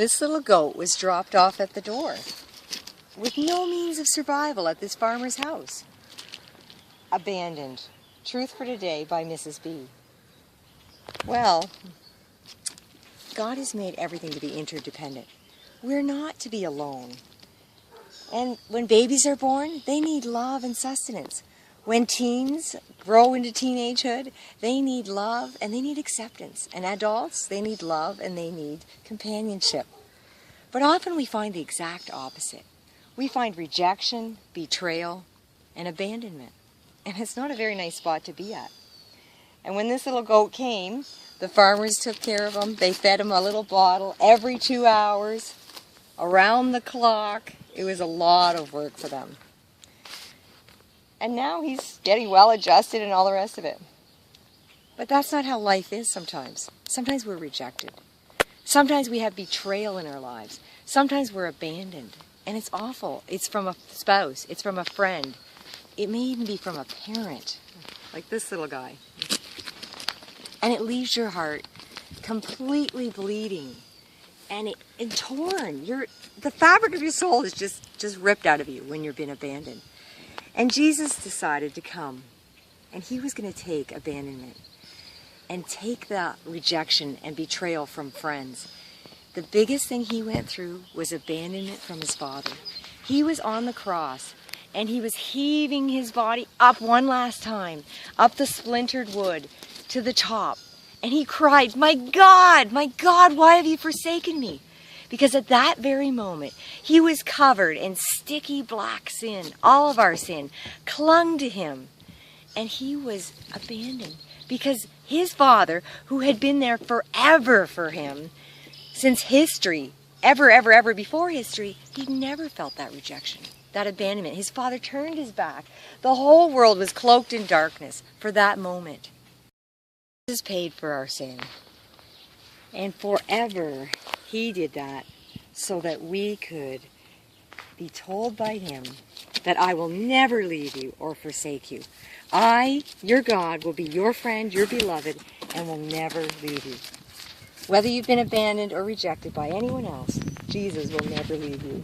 This little goat was dropped off at the door with no means of survival at this farmer's house. Abandoned. Truth for Today by Mrs. B. Well, God has made everything to be interdependent. We're not to be alone. And when babies are born, they need love and sustenance. When teens grow into teenagehood, they need love and they need acceptance. And adults, they need love and they need companionship. But often we find the exact opposite. We find rejection, betrayal, and abandonment. And it's not a very nice spot to be at. And when this little goat came, the farmers took care of him. They fed him a little bottle every 2 hours, around the clock. It was a lot of work for them. And now he's getting well adjusted and all the rest of it. But that's not how life is sometimes. Sometimes we're rejected. Sometimes we have betrayal in our lives. Sometimes we're abandoned. And it's awful. It's from a spouse. It's from a friend. It may even be from a parent, like this little guy. And it leaves your heart completely bleeding and torn. The fabric of your soul is just ripped out of you when you've been abandoned. And Jesus decided to come, and he was going to take abandonment and take the rejection and betrayal from friends. The biggest thing he went through was abandonment from his Father. He was on the cross, and he was heaving his body up one last time, up the splintered wood to the top. And he cried, my God, why have you forsaken me?" Because at that very moment, he was covered in sticky black sin. All of our sin clung to him. And he was abandoned because his Father, who had been there forever for him, since history, ever before history, he'd never felt that rejection, that abandonment. His Father turned his back. The whole world was cloaked in darkness for that moment. Jesus paid for our sin. And forever he did that so that we could be told by him that I will never leave you or forsake you. I, your God, will be your friend, your beloved, and will never leave you. Whether you've been abandoned or rejected by anyone else, Jesus will never leave you.